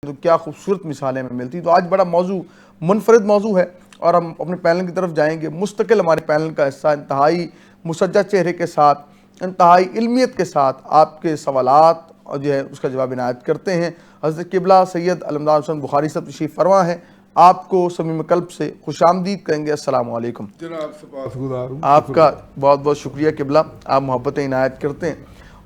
تو کیا خوبصورت مثالیں ہمیں ملتی. تو آج بڑا موضوع منفرد موضوع ہے اور ہم اپنے پینل کی طرف جائیں گے. مستقل ہمارے پینل کا حصہ انتہائی مسجع چہرے کے ساتھ، انتہائی علمیت کے ساتھ آپ کے سوالات اور جو ہے اس کا جواب عنایت کرتے ہیں. حضرت قبلہ سید علمدار حسین بخاری صاحب تشریف فرما ہیں. آپ کو صمیم قلب سے خوش آمدید کہیں گے. السلام علیکم. جناب سپاسگزار ہوں. آپ کا بہت بہت شکریہ قبلہ، آپ محبتیں عنایت کرتے ہیں.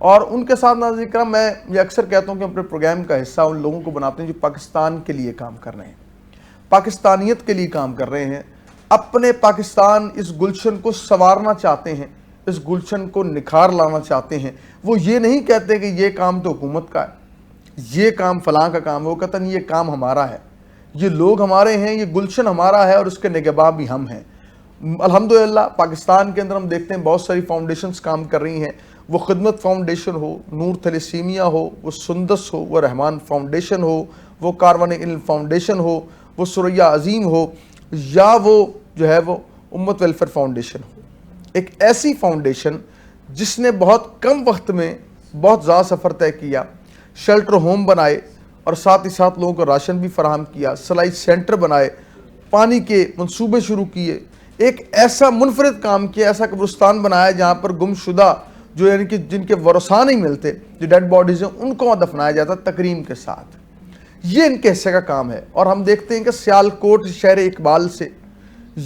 اور ان کے ساتھ ناظرین کرام میں یہ اکثر کہتا ہوں کہ اپنے پروگرام کا حصہ ان لوگوں کو بناتے ہیں جو پاکستان کے لیے کام کر رہے ہیں، پاکستانیت کے لیے کام کر رہے ہیں، اپنے پاکستان اس گلشن کو سنوارنا چاہتے ہیں، اس گلشن کو نکھار لانا چاہتے ہیں. وہ یہ نہیں کہتے کہ یہ کام تو حکومت کا ہے، یہ کام فلاں کا کام ہے. وہ کہتے ہیں یہ کام ہمارا ہے، یہ لوگ ہمارے ہیں، یہ گلشن ہمارا ہے اور اس کے نگہباں بھی ہم ہیں. الحمدللہ پاکستان کے اندر ہم دیکھتے ہیں بہت ساری فاؤنڈیشنز کام کر رہی ہیں. وہ خدمت فاؤنڈیشن ہو، نور تھیلیسیمیا ہو، وہ سندس ہو، وہ رحمان فاؤنڈیشن ہو، وہ کاروان علم فاؤنڈیشن ہو، وہ ثریا عظیم ہو، یا وہ جو ہے وہ امت ویلفیئر فاؤنڈیشن ہو. ایک ایسی فاؤنڈیشن جس نے بہت کم وقت میں بہت زیادہ سفر طے کیا، شیلٹر ہوم بنائے اور ساتھ ہی ساتھ لوگوں کو راشن بھی فراہم کیا، سلائی سینٹر بنائے، پانی کے منصوبے شروع کیے، ایک ایسا منفرد کام کیا، ایسا قبرستان بنایا جہاں پر گم شدہ جو یعنی کہ جن کے ورثاء نہیں ملتے، جو ڈیڈ باڈیز ہیں، ان کو دفنایا جاتا تکریم کے ساتھ. یہ ان کے حصے کا کام ہے. اور ہم دیکھتے ہیں کہ سیالکوٹ شہر اقبال سے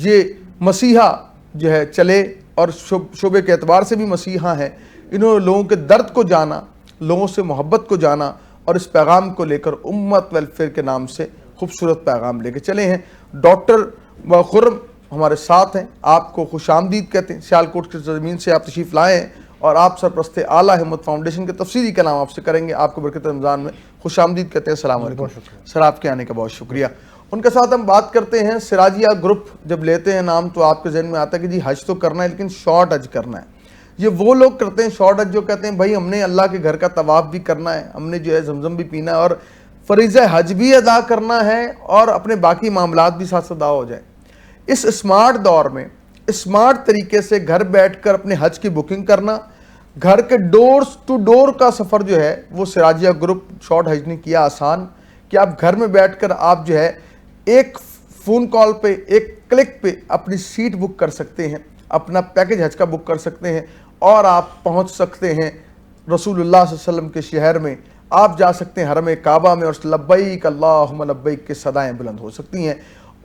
یہ مسیحا جو ہے چلے اور شعبے کے اعتبار سے بھی مسیحا ہیں. انہوں نے لوگوں کے درد کو جانا، لوگوں سے محبت کو جانا اور اس پیغام کو لے کر امت ویلفیئر کے نام سے خوبصورت پیغام لے کے چلے ہیں. ڈاکٹر خرم ہمارے ساتھ ہیں، آپ کو خوش آمدید کہتے ہیں. سیالکوٹ کی زمین سے آپ تشریف لائے ہیں اور آپ سرپرست اعلیٰ ہمت فاؤنڈیشن کے تفصیلی کلام آپ سے کریں گے. آپ کو برکت رمضان میں خوش آمدید کہتے ہیں. السلام علیکم سر، آپ کے آنے کا بہت شکریہ. ان کے ساتھ ہم بات کرتے ہیں. سراجیہ گروپ جب لیتے ہیں نام تو آپ کے ذہن میں آتا ہے کہ جی حج تو کرنا ہے لیکن شارٹ حج کرنا ہے. یہ وہ لوگ کرتے ہیں شارٹ حج جو کہتے ہیں بھائی ہم نے اللہ کے گھر کا طواف بھی کرنا ہے، ہم نے جو ہے زمزم بھی پینا ہے اور فریضہ حج بھی ادا کرنا ہے اور اپنے باقی معاملات بھی ساتھ ادا ہو جائیں. اس اسمارٹ دور میں اسمارٹ طریقے سے گھر بیٹھ کر اپنے حج کی بکنگ کرنا، گھر کے ڈورز ٹو ڈور کا سفر جو ہے وہ سراجیہ گروپ شارٹ حج نے کیا آسان کہ آپ گھر میں بیٹھ کر آپ جو ہے ایک فون کال پہ، ایک کلک پہ اپنی سیٹ بک کر سکتے ہیں، اپنا پیکج حج کا بک کر سکتے ہیں اور آپ پہنچ سکتے ہیں رسول اللہ صلی اللہ علیہ وسلم کے شہر میں. آپ جا سکتے ہیں حرم کعبہ میں اور لبیک اللہم لبیک کے صدائیں بلند ہو سکتی ہیں.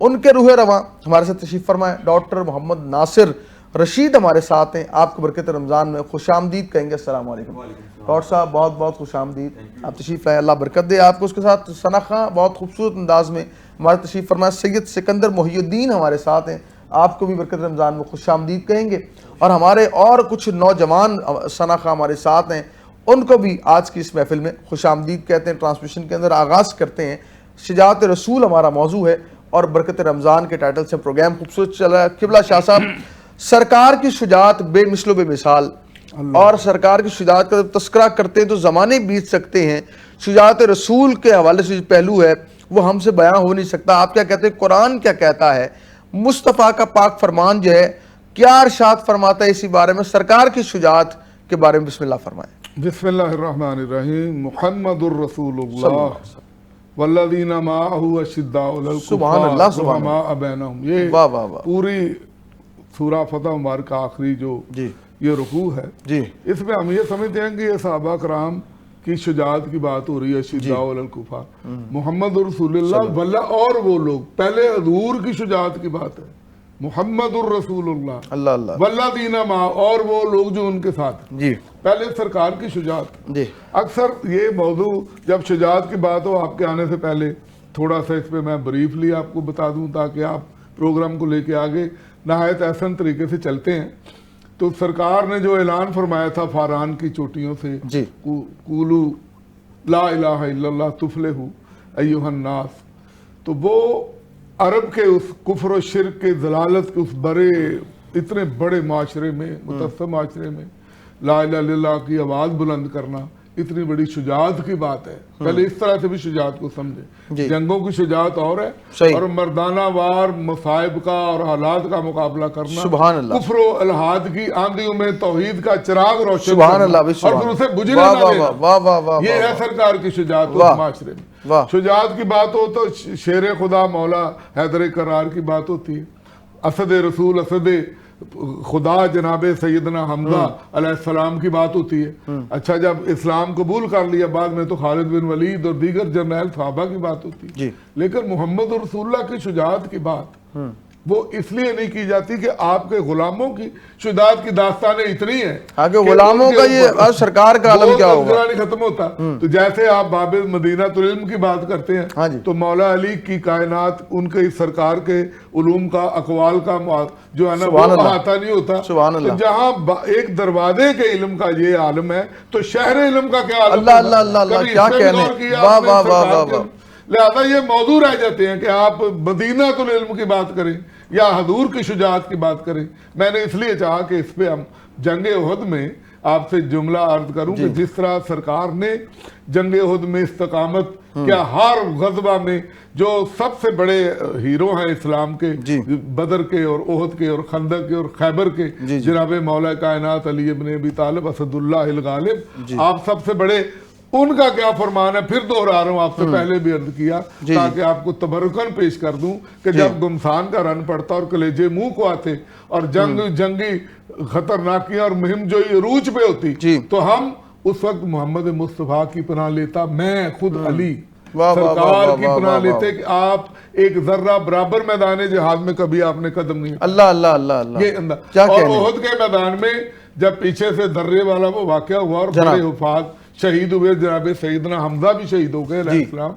ان کے روح رواں ہمارے ساتھ تشریف فرمائیں ڈاکٹر محمد ناصر رشید ہمارے ساتھ ہیں. آپ کو برکت رمضان میں خوش آمدید کہیں گے. السلام علیکم ڈاکٹر صاحب، بہت بہت خوش آمدید. آپ تشریف لائیں، اللہ برکت دے آپ کو. اس کے ساتھ ثنا خاں بہت خوبصورت انداز میں ہمارے تشریف فرمائیں. سید سکندر محی الدین ہمارے ساتھ ہیں، آپ کو بھی برکت رمضان میں خوش آمدید کہیں گے. اور ہمارے اور کچھ نوجوان ثنا خاں ہمارے ساتھ ہیں، ان کو بھی آج کی اس محفل میں خوش آمدید کہتے ہیں. ٹرانسمیشن کے اندر آغاز کرتے ہیں. شجاعت رسول ہمارا موضوع ہے اور برکت رمضان کے ٹائٹل سے پروگرام خوبصورت چل رہا ہے. قبلہ شاہ صاحب، سرکار کی شجاعت بے مثل و بے مثال، اور سرکار کی شجاعت کا جب تذکرہ کرتے ہیں تو زمانے بیت سکتے ہیں. شجاعت رسول کے حوالے سے جو پہلو ہے وہ ہم سے بیان ہو نہیں سکتا. آپ کیا کہتے ہیں، قرآن کیا کہتا ہے، مصطفیٰ کا پاک فرمان جو ہے کیا ارشاد فرماتا ہے اسی بارے میں، سرکار کی شجاعت کے بارے میں بسم اللہ فرمائیں. بسم اللہ الرحمن الرحیم. محمد الرسول اللہ والذین معہ اشداء علی الکفار رحماء بینہم. یہ پوری سورہ فتح مبارکہ آخری جو یہ رکوع ہے، اس میں ہم یہ سمجھتے ہیں کہ یہ صحابہ کرام کی شجاعت کی بات ہو رہی ہے. اشداء علی الکفار، محمد رسول اللہ اور وہ لوگ، پہلے حضور کی شجاعت کی بات ہے. محمد الرسول اللہ والذین معہ، اور وہ لوگ جو ان کے ساتھ. پہلے سرکار کی شجاعت. اکثر یہ موضوع جب شجاعت کی بات ہو آپ کے آنے سے پہلے تھوڑا سا اس پہ میں بریفلی آپ کو بتا دوں تاکہ آپ پروگرام کو لے کے آگے نہایت احسن طریقے سے چلتے ہیں. تو سرکار نے جو اعلان فرمایا تھا فاران کی چوٹیوں سے، قولوا لا الہ الا اللہ تفلحوا ایھا الناس، تو وہ عرب کے اس کفر و شرک کے ضلالت کے اس بڑے اتنے بڑے معاشرے میں، متعصب معاشرے میں لا الہ الا اللہ کی آواز بلند کرنا اتنی بڑی شجاعت کی بات ہے. پہلے اس طرح سے بھی شجاعت کو سمجھے. جنگوں کی شجاعت اور ہے, اور مردانہ وار مصائب کا اور حالات کا مقابلہ کرنا, سبحان اللہ, کفر و الحاد کی آندھیوں میں توحید کا چراغ روشن سبحان کرنا, اللہ, اور پھر اسے بجھنے نہ دینا. یہ ہے سرکار کی شجاعت معاشرے میں. شجاعت کی بات ہو تو شیر خدا مولا حیدر کرار کی بات ہوتی ہے. اسد رسول اسد خدا جناب سیدنا حمزہ علیہ السلام کی بات ہوتی ہے. اچھا, جب اسلام قبول کر لیا بعد میں تو خالد بن ولید اور دیگر جرنیل صحابہ کی بات ہوتی ہے. لیکن محمد رسول اللہ کی شجاعت کی بات وہ اس لیے نہیں کی جاتی کہ آپ کے غلاموں کی شجاعت کی داستانیں اتنی ہیں کہ غلاموں کا یہ سرکار کا عالم کیا ہوگا نہیں ختم ہوتا. تو جیسے آپ باب مدینہ العلم کی بات کرتے ہیں تو مولا علی کی کائنات ان کے سرکار کے علوم کا اقوال کا جو ہے نا وہ احاطہ نہیں ہوتا. تو جہاں ایک دروازے کے علم کا یہ عالم ہے تو شہر علم کا کیا عالم ہے. اللہ اللہ اللہ, کیا کہنے, واہ واہ واہ واہ واہ. لہذا یہ موضوع رہ جاتے ہیں کہ آپ مدینہ العلم کی بات کریں یا حضور کی شجاعت کی بات کریں. میں نے اس لیے چاہا کہ اس پہ ہم جنگ احد میں آپ سے جملہ عرض کروں کہ جس طرح سرکار نے جنگ احد میں استقامت کیا, ہر غزوہ میں جو سب سے بڑے ہیرو ہیں اسلام کے, بدر کے اور احد کے اور خندق کے اور خیبر کے, جناب مولا کائنات علی ابن ابی طالب اسد اللہ الغالب, آپ سب سے بڑے, ان کا کیا فرمان ہے پھر دوہرا رہا ہوں, آپ سے پہلے بھی عرض کیا تاکہ آپ کو تبرکن پیش کر دوں کہ جب گمسان کا رن پڑتا اور کلیجے منہ کو آتے اور جنگی خطرناکیاں اور مہم جو عروج پہ ہوتی تو ہم اس وقت محمد مصطفیٰ کی پناہ لیتا, میں خود علی سرکار کی پناہ لیتے کہ آپ ایک ذرہ برابر میدان جہاد میں کبھی آپ نے قدم نہیں. اللہ اللہ اللہ اللہ, یہ اندر. اور احد کے میدان میں جب پیچھے سے درے والا وہ واقعہ ہوا اور بڑے حفاظ شہید ہوئے, جناب سیدنا حمزہ بھی شہید ہو گئے علیہ السلام,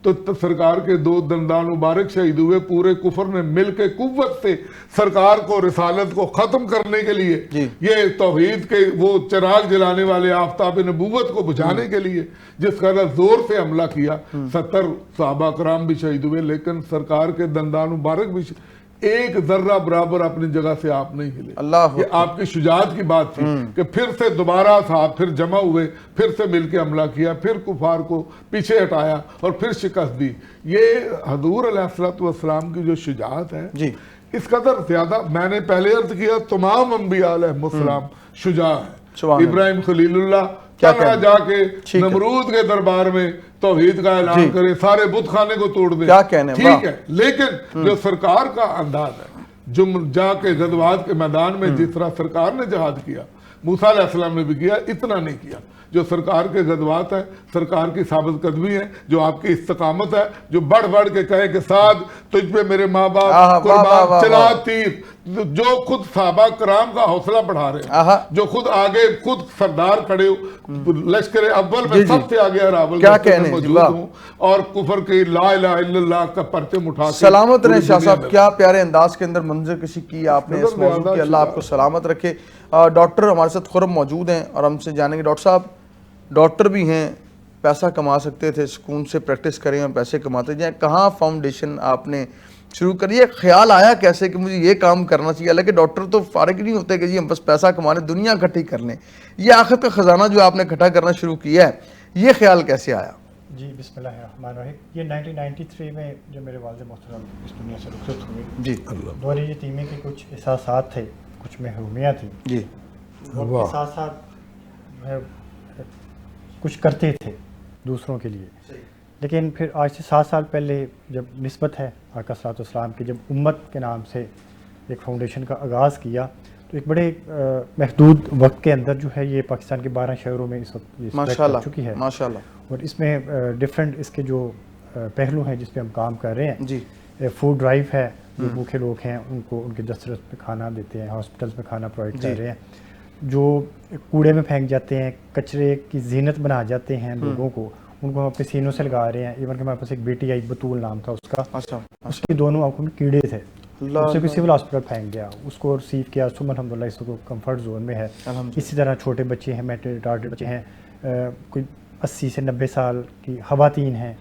تو سرکار کے 2 دندان مبارک شہید ہوئے. پورے کفر نے مل کے قوت سے سرکار کو رسالت کو ختم کرنے کے لیے, یہ توحید کے وہ چراغ جلانے والے آفتاب نبوت کو بجھانے کے لیے جس قدر زور سے حملہ کیا. 70 صحابہ کرام بھی شہید ہوئے, لیکن سرکار کے دندان مبارک بھی ایک ذرہ برابر اپنی جگہ سے آپ نہیں ہلے. یہ آپ کی شجاعت کی بات تھی کہ پھر سے دوبارہ صاحب پھر جمع ہوئے, پھر سے مل کے حملہ کیا, پھر کفار کو پیچھے ہٹایا اور پھر شکست دی. یہ حضور علیہ السلام کی جو شجاعت ہے اس قدر زیادہ, میں نے پہلے عرض کیا تمام انبیاء علیہ السلام شجاع ہیں. ابراہیم خلیل اللہ تنہا جا کے نمرود کے دربار میں توحید کا اعلان کرے, سارے بت خانے کو توڑ دے, ٹھیک ہے, لیکن جو سرکار کا انداز ہے جا کے غزوات کے میدان میں جس طرح سرکار نے جہاد کیا, موسیٰ علیہ السلام نے بھی کیا, اتنا نہیں کیا. جو سرکار کے غزوات ہیں, سرکار کی ثابت قدمی ہے, جو آپ کی استقامت ہے, جو بڑھ بڑھ کے کہے کہ سعد تجھ پہ میرے ماں باپ قربان, چلا تیر, جو خود صحابہ کرام کا حوصلہ بڑھا رہے ہیں, جو خود آگے خود سردار کھڑے لشکر اول میں سب سے آگے اراول موجود ہوں اور کفر کی لا الہ الا اللہ کا پرچم اٹھا کے. سلامت رہے شاہ صاحب, کیا پیارے انداز کے اندر منظر کشی کی آپ نے اس موضوع کی, اللہ آپ کو سلامت رکھے. ڈاکٹر ہمارے ساتھ خرم موجود ہیں اور ہم سے جانیں گے. ڈاکٹر صاحب ڈاکٹر بھی ہیں, پیسہ کما سکتے تھے, سکون سے پریکٹس کریں اور پیسے کماتے جائیں, کہاں فاؤنڈیشن آپ نے شروع کری ہے, خیال آیا کیسے کہ مجھے یہ کام کرنا چاہیے؟ حالانکہ ڈاکٹر تو فارغ نہیں ہوتے کہ جی ہم بس پیسہ کمانے, دنیا اکٹھی کر لیں. یہ آخرت کا خزانہ جو آپ نے اکٹھا کرنا شروع کیا ہے, یہ خیال کیسے آیا؟ جی بسم اللہ الرحمن الرحیم. یہ 1993 میں جو میرے والد محترم اس دنیا سے رخصت ہوئے, جی دور یتیمی کے کچھ احساسات تھے, کچھ محرومیاں تھیں, جی اور احساسات کچھ کرتے تھے دوسروں کے لیے. لیکن پھر آج سے 7 سال پہلے جب نسبت ہے آقا صلی اللہ علیہ وسلم کی, جب امت کے نام سے ایک فاؤنڈیشن کا آغاز کیا, تو ایک بڑے محدود وقت کے اندر جو ہے یہ پاکستان کے 12 شہروں میں اس وقت ماشاءاللہ ہو چکی ہے. ماشاءاللہ. اور اس میں ڈفرینٹ اس کے جو پہلو ہیں جس پہ ہم کام کر رہے ہیں. جی فوڈ ڈرائیو ہے, جو بھوکے لوگ ہیں ان کو ان کے دسترس پہ کھانا دیتے ہیں, ہاسپٹلس میں کھانا پرووائڈ کر رہے ہیں. جو کوڑے میں پھینک جاتے ہیں, کچرے کی زینت بنا جاتے ہیں لوگوں کو, ان کو ہم اپنے سینوں سے لگا رہے ہیں. ایون کہ ہمارے پاس ایک بیٹی آئی, بطول نام تھا اس کا, اس کی دونوں آنکھوں میں کیڑے تھے, اس سے کوئی سول ہاسپٹل پھینک گیا, اس کو ریسیو کیا, صبح الحمدللہ اس کو کمفرٹ زون میں ہے. اسی طرح چھوٹے بچے ہیں, مینٹلی ریٹارڈڈ بچے ہیں, کوئی 80 سے 90 سال کی خواتین ہیں,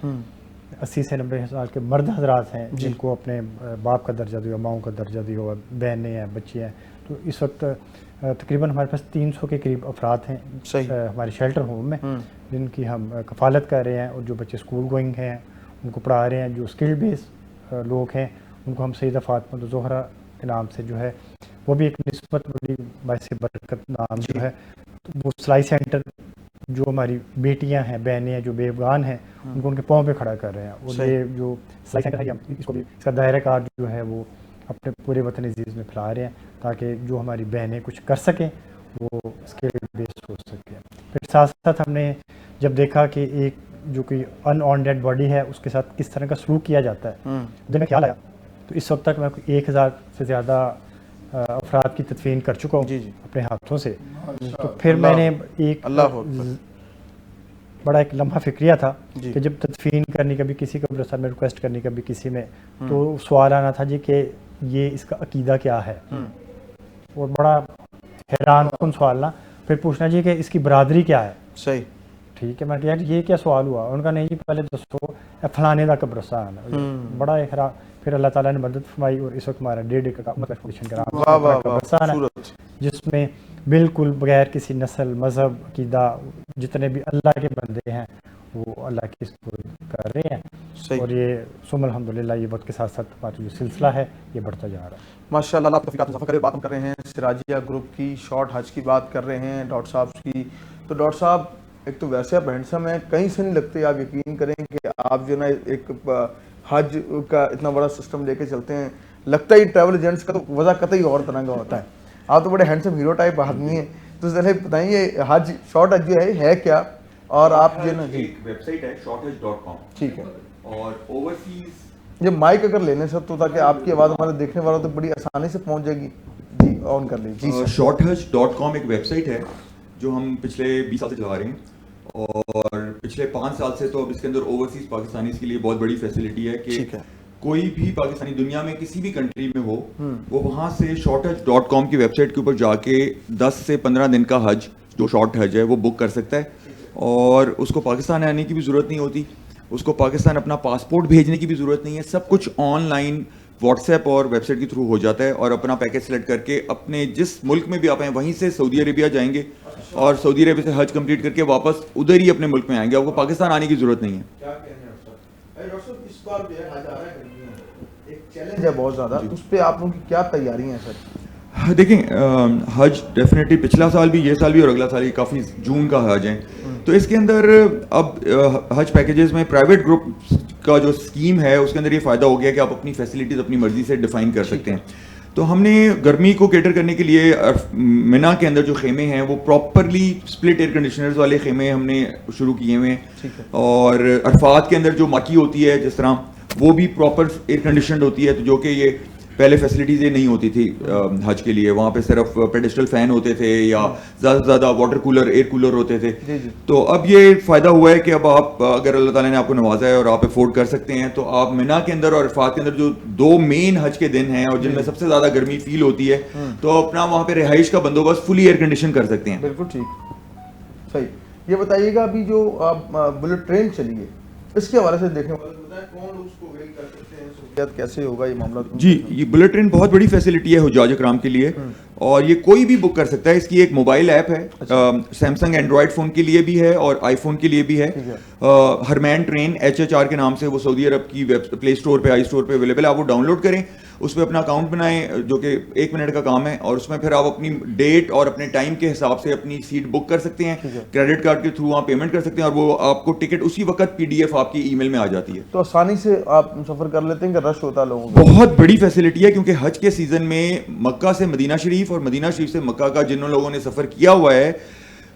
80 سے 90 سال کے مرد حضرات ہیں جن کو اپنے باپ کا درجہ دیا, ماؤں کا درجہ دیا, بہنیں ہیں, بچے ہیں. تو اس وقت تقریباً ہمارے پاس 300 کے قریب افراد ہیں ہمارے شیلٹر ہوم میں جن کی ہم کفالت کر رہے ہیں، اور جو بچے اسکول گوئنگ ہیں ان کو پڑھا رہے ہیں، جو اسکل بیس لوگ ہیں ان کو ہم سیدہ فاطمہ زہرا کے نام سے جو ہے وہ بھی ایک نسبت بڑی باعث برکت نام جو ہے، وہ سلائی سینٹر جو ہماری بیٹیاں ہیں، بہنیں ہیں جو بے افغان ہیں ان کو ان کے پاؤں پہ کھڑا کر رہے ہیں. اور یہ جو سلائی سینٹر ہے اس کو بھی اس کا دائرہ کار جو ہے وہ اپنے پورے وطن عزیز میں پھیلا رہے ہیں تاکہ جو ہماری بہنیں کچھ کر سکیں وہ اسکل بیس ہو سکے. پھر ساتھ ساتھ ہم نے جب دیکھا کہ ایک جو کوئی ان آن ڈیڈ باڈی ہے اس کے ساتھ کس طرح کا سلوک کیا جاتا ہے، جب میں خیال آیا تو اس وقت تک میں 1000 سے زیادہ افراد کی تدفین کر چکا ہوں اپنے ہاتھوں سے. تو پھر میں نے ایک بڑا ایک لمحہ فکریہ تھا کہ جب تدفین کرنی کبھی کسی قبرستان میں ریکویسٹ کرنی کبھی کسی میں، تو سوال آنا تھا جی کہ یہ اس کا عقیدہ کیا ہے، اور بڑا حیران کن سوال نا. پھر پوچھنا جی کہ اس کی برادری کیا ہے. صحیح، ٹھیک ہے. میں یار یہ کیا سوال ہوا؟ ان کا نہیں جی پہلے دسو فلانے کا قبرستان ہے. بڑا حیران. پھر اللہ تعالیٰ نے مدد فرمائی اور اس وقت ہمارا 1.5 ایکڑ کا فاؤنڈیشن کا قبرستان ہے جس میں بالکل بغیر کسی نسل مذہب عقیدہ جتنے بھی اللہ کے بندے ہیں وہ اللہ کی سپرد کر رہے ہیں. اور یہ ثم الحمدللہ یہ وقت کے ساتھ ساتھ ہمارا جو سلسلہ ہے یہ بڑھتا جا رہا ہے. ماشاء اللہ. آپ توفیقات اضافہ کرے. بات ہم کر رہے ہیں سراجیہ گروپ کی، شارٹ حج کی بات کر رہے ہیں ڈاکٹر صاحب کی. تو ڈاکٹر صاحب ایک تو ویسے آپ ہینڈسم ہیں، کہیں سے نہیں لگتے. آپ یقین کریں کہ آپ جو نا ایک حج کا اتنا بڑا سسٹم لے کے چلتے ہیں، لگتا ہی ٹریول ایجنٹس کا تو وضع قطعی اور طرح کا ہوتا ہے. آپ تو بڑے ہینڈسم ہیرو ٹائپ آدمی ہیں. تو ذرا بتائیے حج شارٹ حج جو ہے کیا، اور آپ جو نا ایک ویب سائٹ ہے shorthaj.com. ٹھیک ہے. اور اوورسیز یہ مائک اگر لینے سے تو تاکہ آپ کی آواز ہمارے دیکھنے والوں تک بڑی آسانی سے پہنچ جائے گی. جی آن کر لیجیے. جی shorthaj.com ایک ویب سائٹ ہے جو ہم پچھلے 20 سال سے چلا رہے ہیں، اور پچھلے 5 سال سے تو اب اس کے اندر اوورسیز پاکستانیز کے لیے بہت بڑی فیسلٹی ہے کہ کوئی بھی پاکستانی دنیا میں کسی بھی کنٹری میں ہو وہ وہاں سے shorthaj.com کی ویب سائٹ کے اوپر جا کے 10 سے 15 دن کا حج جو شارٹ حج ہے وہ بک کر سکتا ہے. اور اس کو پاکستان آنے کی بھی ضرورت نہیں ہوتی، اس کو پاکستان اپنا پاسپورٹ بھیجنے کی بھی ضرورت نہیں ہے. سب کچھ آن لائن واٹس ایپ اور ویب سائٹ کے تھرو ہو جاتا ہے، اور اپنا پیکج سلیکٹ کر کے اپنے جس ملک میں بھی آپ ہیں وہیں سے سعودی عربیہ جائیں گے، اور سعودی عربیہ سے حج کمپلیٹ کر کے واپس ادھر ہی اپنے ملک میں آئیں گے. آپ کو پاکستان آنے کی ضرورت نہیں ہے. اس بار جو ہے حج آ رہا ہے، ایک چیلنج ہے بہت زیادہ، اس پہ آپ لوگوں کی کیا تیاریاں ہیں سر؟ دیکھیں حج ڈیفینیٹلی پچھلا سال بھی، یہ سال بھی، اور اگلا سال بھی کافی جون کا حج ہے. تو اس کے اندر اب حج پیکیجز میں پرائیویٹ گروپ کا جو اسکیم ہے اس کے اندر یہ فائدہ ہو گیا کہ آپ اپنی فیسلٹیز اپنی مرضی سے ڈیفائن کر سکتے ہیں. تو ہم نے گرمی کو کیٹر کرنے کے لیے منا کے اندر جو خیمے ہیں وہ پراپرلی اسپلٹ ایئر کنڈیشنرز والے خیمے ہم نے شروع کیے ہوئے ہیں. اور عرفات کے اندر جو مکی ہوتی ہے جس طرح وہ بھی پراپر ایئر کنڈیشنڈ ہوتی ہے، تو جو کہ یہ پہلے فیسلٹیز یہ نہیں ہوتی تھی حج کے لیے. وہاں پہ صرف پیڈسٹل فین ہوتے تھے یا زیادہ سے زیادہ واٹر کولر ایئر کولر ہوتے تھے. تو اب یہ فائدہ ہوا ہے کہ اب آپ اگر اللہ تعالیٰ نے آپ کو نوازا ہے اور آپ افورڈ کر سکتے ہیں تو آپ منا کے اندر اور عرفات کے اندر جو 2 مین حج کے دن ہیں اور جن میں سب سے زیادہ گرمی فیل ہوتی ہے تو اپنا وہاں پہ رہائش کا بندوبست فلی ایئر کنڈیشن کر سکتے ہیں. بالکل ٹھیک. صحیح. یہ بتائیے گا ابھی جو بلٹ ٹرین چلی ہے اس کے حوالے سے دیکھنے والے بتائیں کون اس کو ویل کر سکتے ہیں، سہولیات کیسے ہوگا یہ معاملہ؟ جی یہ بلٹ ٹرین بہت بڑی فیسلٹی ہے حجاج اکرام کے لیے، اور یہ کوئی بھی بک کر سکتا ہے. اس کی ایک موبائل ایپ ہے، سیمسنگ اینڈرائڈ فون کے لیے بھی ہے اور آئی فون کے لیے بھی ہے. ہرمین ٹرین HHR کے نام سے وہ سعودی عرب کی پلے اسٹور پہ آئی اسٹور پہ اویلیبل ہے. آپ وہ ڈاؤن لوڈ کریں، اس پہ اپنا اکاؤنٹ بنائیں جو کہ 1 منٹ کا کام ہے، اور اس میں پھر آپ اپنی ڈیٹ اور اپنے ٹائم کے حساب سے اپنی سیٹ بک کر سکتے ہیں. کریڈٹ کارڈ کے تھرو آپ پیمنٹ کر سکتے ہیں اور وہ آپ کو ٹکٹ اسی وقت PDF آپ کی ای میل میں آ جاتی ہے. تو آسانی سے آپ سفر کر لیتے ہیں کہ رش ہوتا ہے لوگوں کا؟ بہت بڑی فیسلٹی ہے کیونکہ حج کے سیزن میں مکہ سے مدینہ شریف اور مدینہ شریف سے مکہ کا جن لوگوں نے سفر کیا ہوا ہے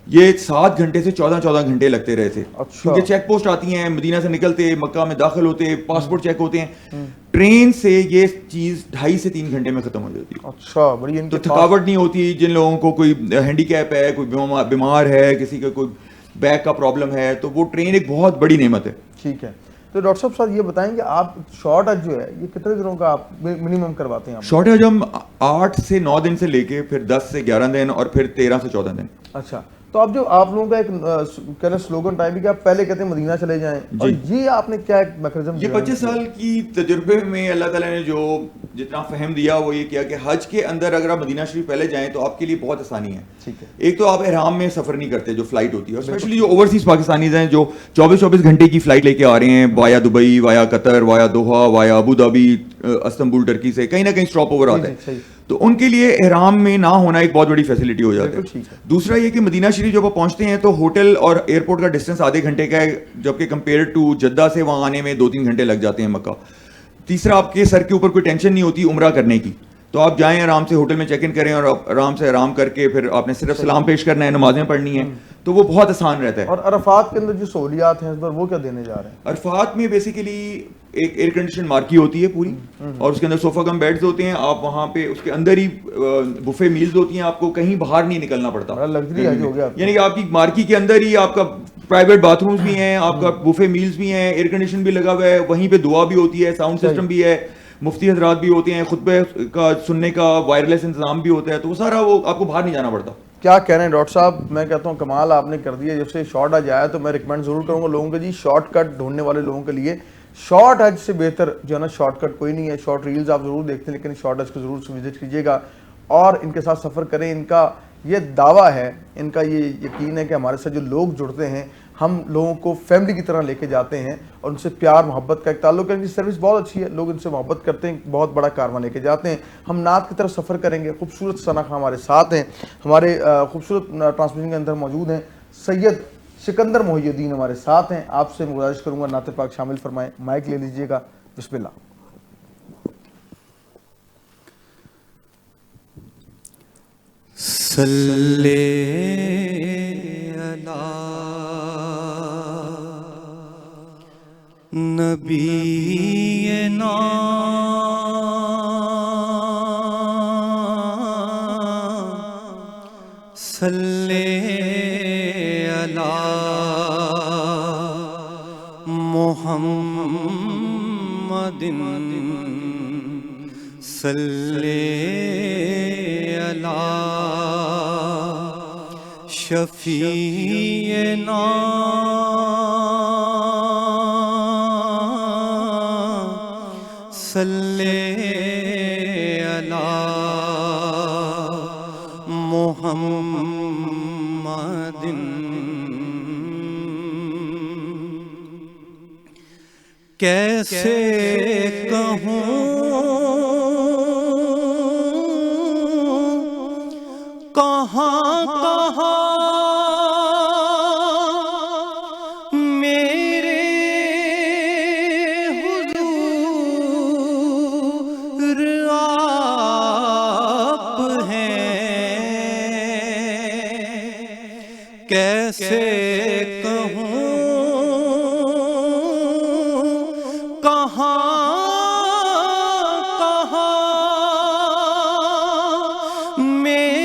یہ 7 گھنٹے سے 14 گھنٹے لگتے رہے تھے. کیونکہ چیک پوسٹ آتی ہیں، مدینہ سے نکلتے مکہ میں داخل ہوتے پاسپورٹ چیک ہوتے ہیں. ٹرین سے یہ چیز 2.5 سے 3 گھنٹے میں ختم ہو جاتی ہے. اچھا بڑی. تو تھکاوٹ نہیں ہوتی. جن لوگوں کو کوئی ہینڈی کیپ ہے، کوئی بیمار ہے، کسی کا کوئی بیک کا پرابلم ہے، تو وہ ٹرین ایک بہت بڑی نعمت ہے. ٹھیک ہے. تو ڈاکٹر صاحب یہ بتائیں کہ آپ شارٹ حج جو ہے یہ کتنے دنوں کا آپ منیمم کرواتے ہیں؟ شارٹ حج ہم 8 سے 9 دن سے لے کے پھر 10 سے 11 دن اور پھر 13 سے 14 دن. اچھا. تو اب جو آپ لوگوں کا ایک کہنا سلوگن ٹائم کہ آپ پہلے کہتے ہیں مدینہ چلے جائیں, اور یہ آپ نے کیا ایک میکانزم, یہ 25 سال کی تجربے میں اللہ تعالیٰ نے جو جتنا فہم دیا وہ یہ کیا کہ حج کے اندر اگر آپ مدینہ شریف پہلے جائیں تو آپ کے لیے بہت آسانی ہے. ایک تو آپ احرام میں سفر نہیں کرتے جو فلائٹ ہوتی ہے, اور اسپیشلی جو اوورسیز پاکستانیز ہیں جو 24 گھنٹے کی فلائٹ لے کے آ رہے ہیں وایا دبئی, وایا قطر, وایا دوحہ, وایا ابو ظبی, استنبول ٹرکی سے کہیں نہ کہیں اسٹاپ اوور آتا ہے, تو ان کے لیے احرام میں نہ ہونا ایک بہت بڑی فیسلٹی ہو جاتی ہے. دوسرا یہ کہ مدینہ شریف جب آپ پہنچتے ہیں تو ہوٹل اور ایئرپورٹ کا ڈسٹینس آدھے گھنٹے کا ہے, جبکہ کمپیئر ٹو جدہ سے وہاں آنے میں 2-3 گھنٹے لگ جاتے ہیں مکہ. تیسرا آپ کے سر کے اوپر کوئی ٹینشن نہیں ہوتی عمرہ کرنے کی, تو آپ جائیں آرام سے ہوٹل میں چیک ان کریں اور آرام سے آرام کر کے پھر آپ نے صرف سلام پیش کرنا ہے, نمازیں پڑھنی ہیں, تو وہ بہت آسان رہتا ہے. اور عرفات کے اندر جو سہولیات ہیں اس پر وہ کیا دینے جا رہے ہیں؟ عرفات میں بیسیکلی ایک ایئر کنڈیشن مارکی ہوتی ہے پوری, اور اس کے اندر صوفہ کم بیڈز ہوتے ہیں, آپ وہاں پہ اس کے اندر ہی بفے میلز ہوتی ہیں, آپ کو کہیں باہر نہیں نکلنا پڑتا, یعنی کہ آپ کی مارکی کے اندر ہی آپ کا پرائیویٹ باتھ رومز بھی ہیں, آپ کا بفے میلز بھی ہیں, ایئر کنڈیشن بھی لگا ہوا ہے, وہیں پہ دعا بھی ہوتی ہے, ساؤنڈ سسٹم بھی ہے, مفتی حضرات بھی ہوتے ہیں, خطبے کا سننے کا وائرلیس انتظام بھی ہوتا ہے, تو وہ سارا وہ آپ کو باہر نہیں جانا پڑتا. کیا کہہ رہے ہیں ڈاکٹر صاحب, میں کہتا ہوں کمال آپ نے کر دیا. جب سے شارٹ حج آیا تو میں ریکمینڈ ضرور کروں گا لوگوں کو, جی شارٹ کٹ ڈھونڈنے والے لوگوں کے لیے شارٹ حج سے بہتر جو ہے نا شارٹ کٹ کوئی نہیں ہے. شارٹ ریلز آپ ضرور دیکھتے ہیں لیکن شارٹ حج کو ضرور وزٹ کیجیے گا اور ان کے ساتھ سفر کریں. ان کا یہ دعویٰ ہے, ان کا یہ یقین ہے کہ ہمارے ساتھ جو لوگ جڑتے ہیں ہم لوگوں کو فیملی کی طرح لے کے جاتے ہیں اور ان سے پیار محبت کا ایک تعلق ہے. ان کی سروس بہت اچھی ہے, لوگ ان سے محبت کرتے ہیں, بہت بڑا کارواں لے کے جاتے ہیں. ہم نعت کی طرف سفر کریں گے, خوبصورت ثنا خاں ہمارے ساتھ ہیں, ہمارے خوبصورت ٹرانسمیشن کے اندر موجود ہیں. سید سکندر محی الدین ہمارے ساتھ ہیں. آپ سے گزارش کروں گا نعت پاک شامل فرمائیں, مائک لے لیجئے گا, بسم اللہ. صلی علی نبینا صلی علی محمد صلی علی شفیعنا صلی علی محمد. کیسے کہوں کہاں کہاں میرے حضور آپ ہیں. کیسے کہوں کہاں کہاں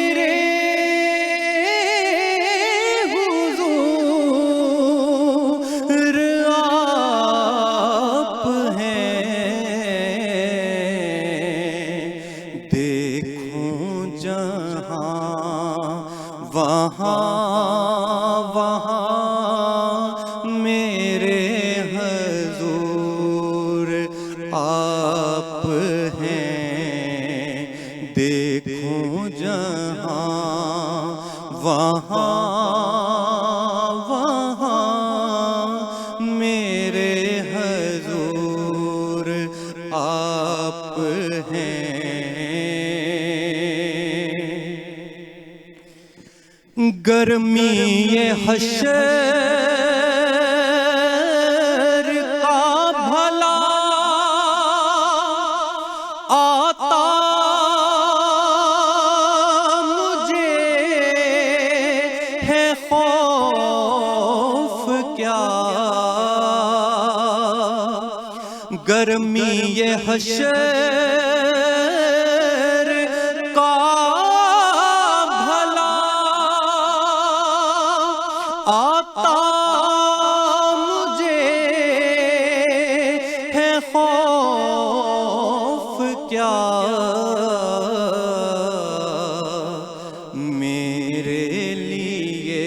میرے حضور آپ ہیں. دیکھوں جہاں وہاں میرے حضور آپ ہیں. دیکھوں جہاں وہاں میرے حضور آپ ہیں. گرمی حشر کا بھلا آتا مجھے ہے خوف کیا. گرمی حشر کا آتا مجھے ہے خوف کیا. میرے لیے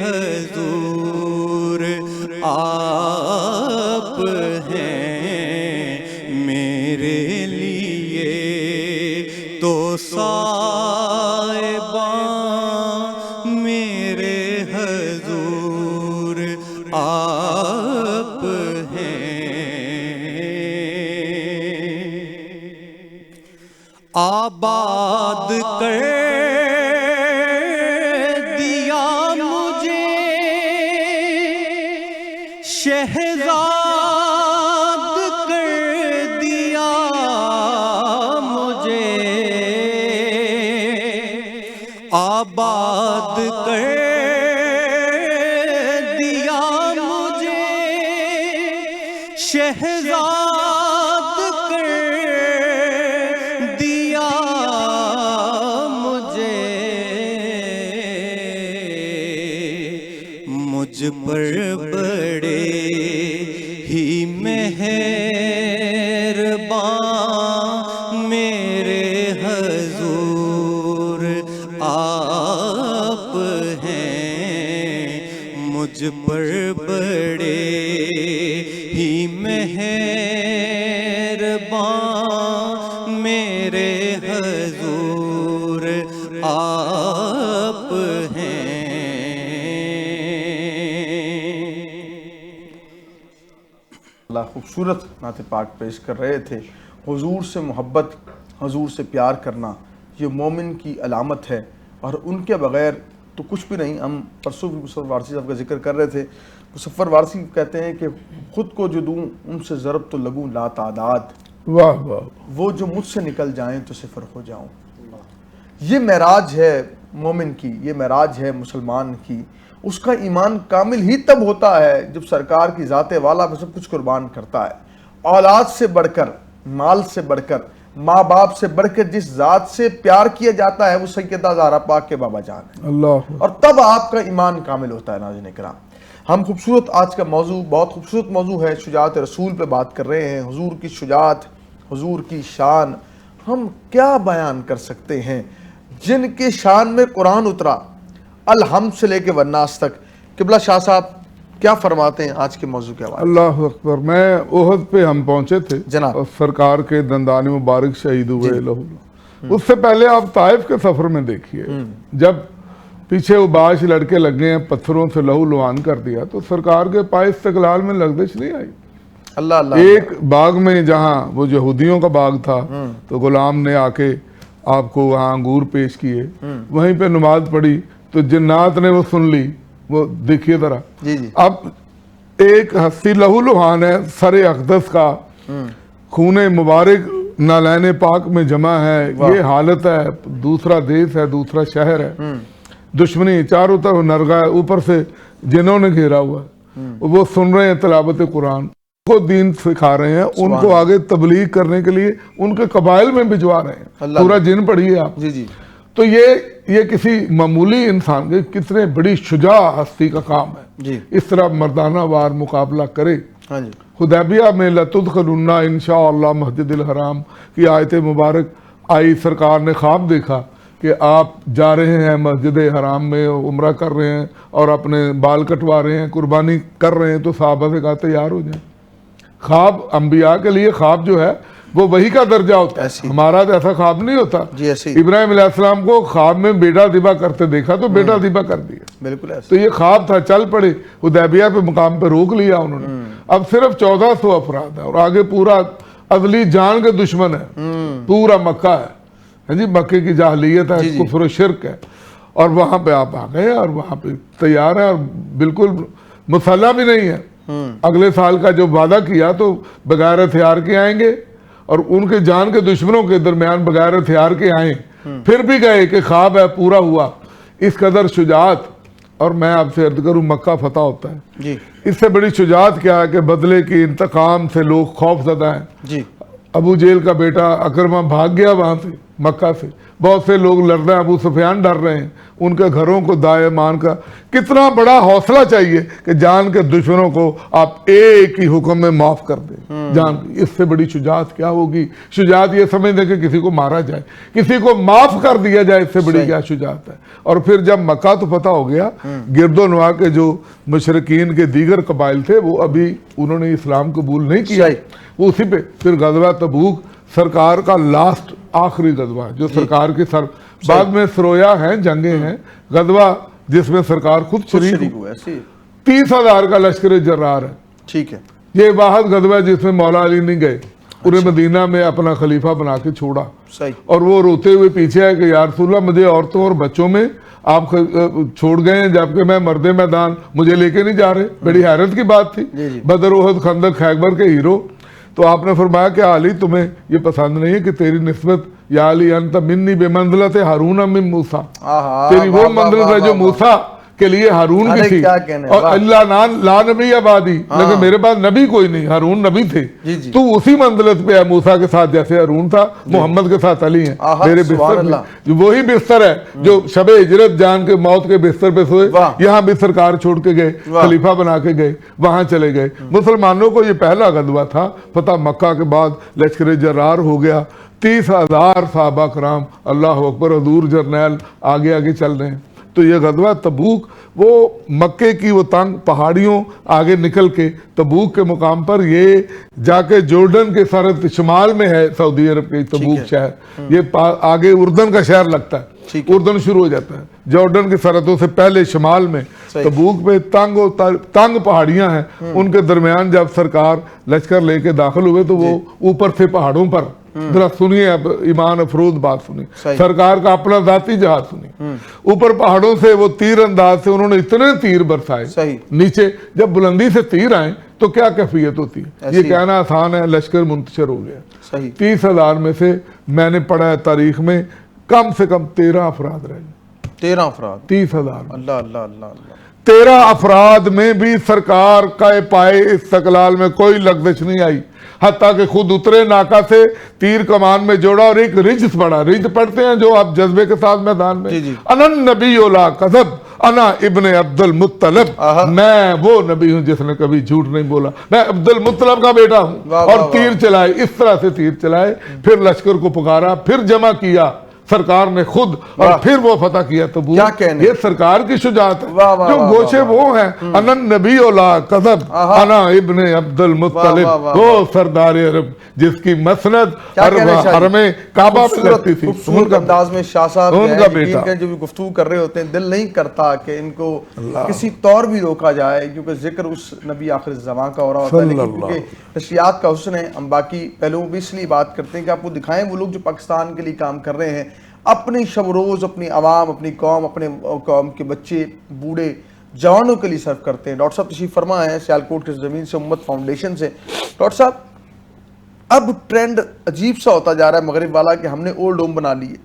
حضور آپ ہیں میرے لیے تو صاحبان میرے حضور آپ آباد کر دیا مجھے شہزاد کر دیا مجھے آباد کر دیا مجھے شہزاد کر دیا مجھے مجھ پر بڑے ہی مہربان میرے حضور آپ ہیں مجھ پر بڑے ہی مہربان میرے حضور آپ ہیں۔ اللہ خوبصورت نعت پاک پیش کر رہے تھے۔ حضور سے محبت، حضور سے پیار کرنا یہ مومن کی علامت ہے، اور ان کے بغیر تو کچھ بھی نہیں۔ ہم پرسوں بھی مصطفی وارسی صاحب کا ذکر کر رہے تھے۔ مصطفی وارسی کہتے ہیں کہ خود کو جو دوں ان سے ضرب تو لگوں لا تعداد، واہ واہ، وہ جو مجھ سے نکل جائیں تو صفر ہو جاؤں۔ یہ معراج ہے مومن کی، یہ معراج ہے مسلمان کی۔ اس کا ایمان کامل ہی تب ہوتا ہے جب سرکار کی ذات والا پہ سب کچھ قربان کرتا ہے۔ اولاد سے بڑھ کر، مال سے بڑھ کر، ماں باپ سے بڑھ کر جس ذات سے پیار کیا جاتا ہے وہ سیدہ زہرا پاک کے بابا جان ہے، اللہ، اور تب آپ کا ایمان کامل ہوتا ہے۔ ناظرین کرام، ہم خوبصورت آج کا موضوع، بہت خوبصورت موضوع ہے، شجاعت رسول پہ بات کر رہے ہیں۔ حضور کی شجاعت، حضور کی شان ہم کیا بیان کر سکتے ہیں جن کے شان میں قرآن اترا الحمد سے لے کے والناس تک۔ قبلہ شاہ صاحب کیا فرماتے ہیں آج کے موضوع کے حوالے؟ اللہ اکبر۔ میں احد پہ ہم پہنچے تھے جناب، اور سرکار کے دندان مبارک شہید ہوئے لہو۔ اس سے پہلے آپ طائف کے سفر میں دیکھیے، جب پیچھے اباش لڑکے لگ گئے ہیں، پتھروں سے لہو لوان کر دیا، تو سرکار کے پائے استقلال میں لغزش نہیں آئی۔ اللہ اللہ، ایک باغ میں جہاں وہ یہودیوں کا باغ تھا تو غلام نے آ کے آپ کو وہاں انگور پیش کیے، وہیں پہ نماز پڑھی تو جنات نے وہ سن لی۔ وہ دیکھیے ذرا، جی جی، اب ایک ہستی لہو لوہان ہے، سر اقدس کا خون مبارک نالین پاک میں جمع ہے، یہ حالت ہے، دوسرا دیش ہے، دوسرا شہر ہے، دشمنی چاروں طرف نرگا ہے، اوپر سے جنہوں نے گھیرا ہوا ہے، وہ سن رہے ہیں تلاوت قرآن، کو دین سکھا رہے ہیں، ان کو آگے تبلیغ کرنے کے لیے ان کے قبائل میں بھجوا رہے ہیں۔ پورا جن پڑھیے آپ، جی جی، تو یہ کسی معمولی انسان کے کتنے بڑی شجاع ہستی کا کام ہے جی، اس طرح مردانہ وار مقابلہ کرے۔ ہاں جی، حدیبیہ میں لَتُدْخَلُنَّ انشاءاللہ مسجد الحرام کی آیت مبارک آئی، سرکار نے خواب دیکھا کہ آپ جا رہے ہیں مسجد حرام میں، عمرہ کر رہے ہیں اور اپنے بال کٹوا رہے ہیں، قربانی کر رہے ہیں، تو صحابہ سے کہا تیار ہو جائیں۔ خواب انبیاء کے لیے خواب جو ہے وہ وہی کا درجہ ہوتا ہے، ہمارا تو ایسا خواب نہیں ہوتا۔ جی ایسے ہی، ابراہیم علیہ السلام کو خواب میں بیٹا ذبح کرتے دیکھا تو بیٹا ذبح کر دیا، بالکل ایسے، تو یہ خواب تھا، چل پڑے، حدیبیہ پہ مقام پہ روک لیا انہوں نے۔ اب صرف 1400 افراد ہے اور آگے پورا ازلی جان کے دشمن ہے، پورا مکہ ہے، ہاں جی، مکے کی جاہلیت ہے، کفر و شرک ہے، اور وہاں پہ آپ آ گئے اور وہاں پہ تیار ہے اور بالکل مسلح بھی نہیں ہے۔ اگلے سال کا جو وعدہ کیا تو بغیر ہتھیار کے آئیں گے، اور ان کے جان کے دشمنوں کے درمیان بغیر ہتھیار کے آئیں، پھر بھی گئے کہ خواب ہے پورا ہوا۔ اس قدر شجاعت، اور میں آپ سے عرض کروں مکہ فتح ہوتا ہے، جی اس سے بڑی شجاعت کیا ہے کہ بدلے کی انتقام سے لوگ خوف زدہ ہیں۔ جی، ابو جیل کا بیٹا اکرمہ بھاگ گیا وہاں سے، مکہ سے، بہت سے لوگ لڑ رہے ہیں, ابو سفیان ڈر رہے ہیں, ان کے گھروں کو دائیں مان کا. کتنا بڑا حوصلہ چاہیے کہ جان کے دشمنوں کو آپ ایک ہی حکم میں معاف کر دیں. جان, اس سے بڑی شجاعت کیا ہوگی؟ شجاعت یہ سمجھ دیں کہ کسی کو مارا جائے, کسی کو معاف کر دیا جائے, اس سے بڑی کیا شجاعت ہے. اور پھر جب مکہ تو فتح ہو گیا, گرد و نواح کے جو مشرکین کے دیگر قبائل تھے وہ ابھی انہوں نے اسلام قبول نہیں کیا, وہ اسی پہ پھر غزوہ تبوک سرکار کا لاسٹ آخری غزوہ جو سرکار کے سر بعد میں سرویا ہیں, جنگیں ہیں, غزوہ جس میں سرکار خود شریک ہوئے. 30,000 کا لشکر جرار ہے. ٹھیک ہے, یہ واحد غزوہ جس میں مولا علی نہیں گئے, انہیں مدینہ میں اپنا خلیفہ بنا کے چھوڑا, اور وہ روتے ہوئے پیچھے آئے کہ یا رسول اللہ مجھے عورتوں اور بچوں میں آپ چھوڑ گئے ہیں جبکہ میں مرد میدان, مجھے لے کے نہیں جا رہے. بڑی حیرت کی بات تھی. بدر, احد, خندق, خیبر کے ہیرو. تو آپ نے فرمایا کہ علی تمہیں یہ پسند نہیں ہے کہ تیری نسبت یا علی انت منی بے منزلت ہارون من موسیٰ, تیری وہ منزلت ہے جو موسیٰ کے لیے ہارون کی تھی, اور اللہ لا نبی آبادی, لیکن میرے پاس نبی کوئی نہیں, ہارون نبی تھے, تو اسی منزلت پہ ہے موسیٰ کے ساتھ جیسے ہارون تھا, محمد کے ساتھ علی ہیں. میرے بستر پہ وہی بستر ہے جو شب ہجرت جان کے موت کے بستر پہ سوئے, یہاں بھی سرکار چھوڑ کے گئے, خلیفہ بنا کے گئے, وہاں چلے گئے. مسلمانوں کو یہ پہلا غزوہ تھا. فتح مکہ کے بعد لشکر جرار ہو گیا, 30,000 صحابہ کرام, اللہ اکبر, حضور جرنیل آگے آگے چل رہے ہیں. تو یہ غزوہ تبوک وہ مکے کی وہ تنگ پہاڑیوں آگے نکل کے تبوک کے مقام پر, یہ جا کے جورڈن کے سرحد شمال میں ہے سعودی عرب کے تبوک شہر, یہ آگے اردن کا شہر لگتا ہے, اردن شروع ہو جاتا ہے, جورڈن کی سرحدوں سے پہلے شمال میں تبوک پہ تنگ پہاڑیاں ہیں, ان کے درمیان جب سرکار لشکر لے کے داخل ہوئے تو وہ اوپر سے پہاڑوں پر, ذرا سنیے اب ایمان افروز بات سنیے, سرکار کا اپنا ذاتی جہاز سنیے, اوپر پہاڑوں سے وہ تیر انداز سے انہوں نے اتنے تیر برسائے, نیچے جب بلندی سے تیر آئیں تو کیا کیفیت ہوتی ہے, یہ کہنا آسان ہے, لشکر منتشر ہو گیا. 30,000 میں سے میں نے پڑھا ہے تاریخ میں کم سے کم 13 افراد رہ گئے. 13 افراد 30,000. اللہ اللہ اللہ اللہ. 13 افراد میں بھی سرکار کا پائے استقلال میں کوئی لغزش نہیں آئی, حتیٰ کہ خود اترے ناکا سے, تیر کمان میں جوڑا, اور ایک رجز پڑا. رجز پڑھتے ہیں جو آپ جذبے کے ساتھ میدان میں, انا النبی لا کذب انا ابن عبد المطلب, میں وہ نبی ہوں جس نے کبھی جھوٹ نہیں بولا, میں عبد المطلب کا بیٹا ہوں. اور تیر چلائے, اس طرح سے تیر چلائے, پھر لشکر کو پکارا, پھر جمع کیا سرکار نے خود, اور پھر وہ فتح کیا تبوک. یہ سرکار کی شجاعت ہے. جو گوشے وہ ہیں, انا النبی لا کذب انا ابن عبد المطلب, وہ سردار عرب جس کی مسند حرم کعبہ میں لگتی تھی. خوبصورت انداز میں شاہ صاحب جو بھی گفتگو کر رہے ہوتے ہیں, دل نہیں کرتا کہ ان کو کسی طور بھی روکا جائے, کیونکہ ذکر اس نبی آخر زمان کا ہو رہا ہوتا ہے, لیکن کیونکہ نشریات کا حسن ہے, ہم باقی پہلوؤں بھی اس لیے بات کرتے ہیں کہ آپ کو دکھائیں وہ لوگ جو پاکستان کے لیے کام کر رہے ہیں, اپنی شب روز اپنی عوام, اپنی قوم, اپنے قوم کے بچے, بوڑھے, جوانوں کے لیے صرف کرتے ہیں. ڈاکٹر صاحب تشریف فرما ہیں سیالکوٹ کے زمین سے امت فاؤنڈیشن سے. ڈاکٹر صاحب اب ٹرینڈ عجیب سا ہوتا جا رہا ہے مغرب والا کہ ہم نے اولڈ ہوم بنا لیے,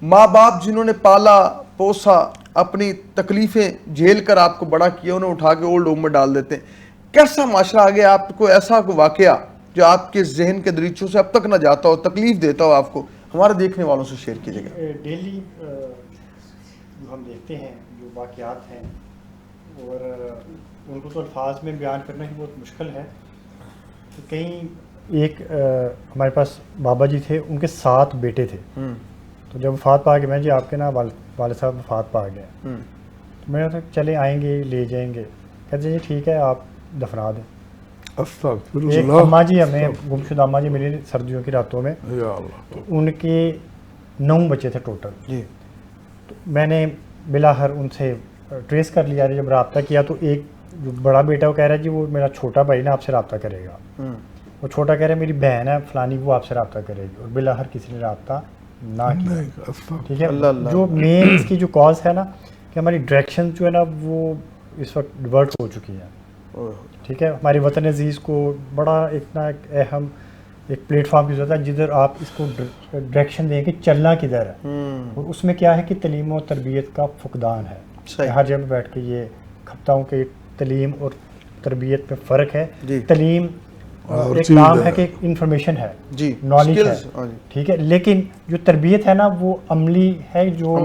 ماں باپ جنہوں نے پالا پوسا, اپنی تکلیفیں جھیل کر آپ کو بڑا کیا, انہیں اٹھا کے اولڈ ہوم میں ڈال دیتے ہیں. کیسا معاشرہ آ گیا, آپ کو ایسا کوئی واقعہ جو آپ کے ذہن کے دریچوں سے اب تک نہ جاتا ہو, تکلیف دیتا ہو آپ کو, ہمارے دیکھنے والوں سے شیئر کیجیے گا. ڈیلی جو ہم دیکھتے ہیں جو واقعات ہیں, اور ان کو تو الفاظ میں بیان کرنا ہی بہت مشکل ہے. تو کہیں ایک ہمارے پاس بابا جی تھے, ان کے 7 بیٹے تھے. تو جب وفات پا گئے, میں جی آپ کے نا والد صاحب وفات پا گئے, تو میں نے کہا چلے آئیں گے لے جائیں گے. کہتے جی ٹھیک ہے آپ دفنا دیں. ایک اماں جی ہمیں گمشدہ اماں جی ملی سردیوں کی راتوں میں, ان کے 9 بچے تھے ٹوٹل. تو میں نے بلاخر ان سے ٹریس کر لیا, جب رابطہ کیا تو ایک جو بڑا بیٹا وہ کہہ رہا ہے جی وہ میرا چھوٹا بھائی نا آپ سے رابطہ کرے گا, وہ چھوٹا کہہ رہا ہے میری بہن ہے فلانی وہ آپ سے رابطہ کرے گی, اور بلاخر کسی نے رابطہ نہ کیا. ٹھیک ہے, جو مین اس کی جو کاز ہے نا کہ ہماری ڈائریکشن جو ہے نا وہ اس وقت ڈیورٹ ہو چکی ہیں. ٹھیک ہے, ہمارے وطن عزیز کو بڑا ایک نا اہم ایک پلیٹ فارم کی ضرورت ہے جدھر آپ اس کو ڈائریکشن دیں کہ چلنا کدھر ہے. اور اس میں کیا ہے کہ تعلیم و تربیت کا فقدان ہے. ہر جگہ بیٹھ کے یہ کھپتا ہوں کہ تعلیم اور تربیت میں فرق ہے. تعلیم ایک نام ہے کہ انفارمیشن ہے جی نالج ہے ٹھیک ہے, لیکن جو تربیت ہے نا وہ عملی ہے, جو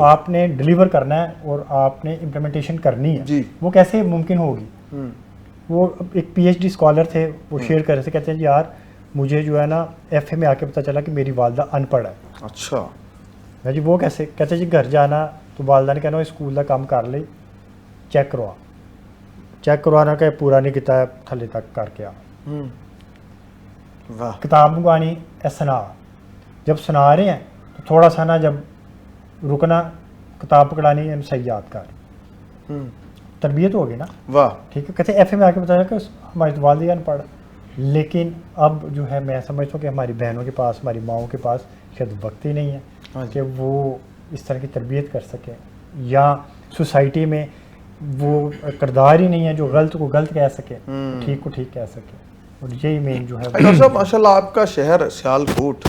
آپ نے ڈلیور کرنا ہے اور آپ نے امپلیمنٹیشن کرنی ہے, وہ کیسے ممکن ہوگی. وہ ایک پی ایچ ڈی اسکالر تھے, وہ شیئر کر رہے تھے, کہتے ہیں جی یار مجھے جو ہے نا ایف اے میں آ کے پتہ چلا کہ میری والدہ ان پڑھ ہے. اچھا جی وہ کیسے, کہتے ہیں جی گھر جانا تو والدہ نے کہنا اسکول کا کام کر لے, چیک کروا, چیک کروانا کہ پورا نہیں کیتا ہے تھلے تک کر کے آ. کتاب منگوانی اے سنا, جب سنا رہے ہیں تو تھوڑا سا نا جب رکنا, کتاب پکڑانی ہے صحیح یاد کر, تربیت ہوگی نا. واہ ٹھیک ہے. کہتے ہیں ایف اے میں آ کے بتایا کہ ہماری والدہ ان پڑھ, لیکن اب جو ہے میں سمجھتا ہوں کہ ہماری بہنوں کے پاس, ہماری ماؤں کے پاس شاید وقت ہی نہیں ہے کہ وہ اس طرح کی تربیت کر سکیں, یا سوسائٹی میں وہ کردار ہی نہیں ہے جو غلط کو غلط کہہ سکے, ٹھیک کو ٹھیک کہہ سکے. اور یہی مین جو ہے. ڈاکٹر صاحب ماشاء اللہ آپ کا شہر سیال کوٹ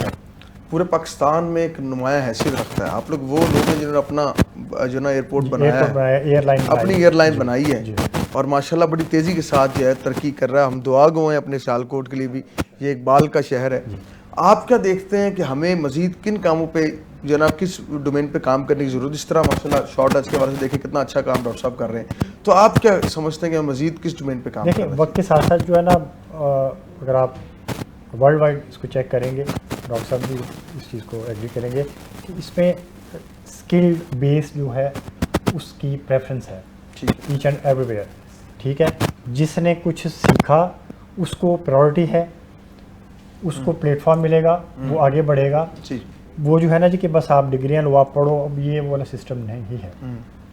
پورے پاکستان میں ایک نمایاں حیثیت رکھتا ہے. آپ لوگ وہ لوگ ہیں جنہوں نے اپنا جو نا ایئرپورٹ بنایا ہے, اپنی ایئر لائن بنائی ہے, اور ماشاء اللہ بڑی تیزی کے ساتھ جو ہے ترقی کر رہا ہے. ہم دعا گو ہیں اپنے سیال کوٹ کے لیے بھی, یہ اقبال کا شہر ہے. آپ کیا دیکھتے ہیں کہ ہمیں مزید کن کاموں پہ جناب کس ڈومین پہ کام کرنے کی ضرورت, اس طرح ماشاء اللہ شارٹ ٹچ کے بارے سے دیکھیں کتنا اچھا کام ڈاکٹر صاحب کر رہے ہیں, تو آپ کیا سمجھتے ہیں کہ ہم مزید کس ڈومین پہ کام کریں؟ دیکھیں وقت کے ساتھ ساتھ جو ہے نا, اگر آپ ورلڈ وائڈ اس کو چیک کریں گے, ڈاکٹر صاحب بھی اس چیز کو ایگری کریں گے کہ اس میں اسکلڈ بیس جو ہے اس کی پریفرنس ہے ایچ اینڈ ایوری ویئر. ٹھیک ہے, جس نے کچھ سیکھا اس کو پرائورٹی ہے, اس کو پلیٹ فارم ملے گا, وہ آگے بڑھے گا. وہ جو ہے نا جی کہ بس آپ ڈگریاں لو آپ پڑھو, اب یہ والا سسٹم نہیں ہے.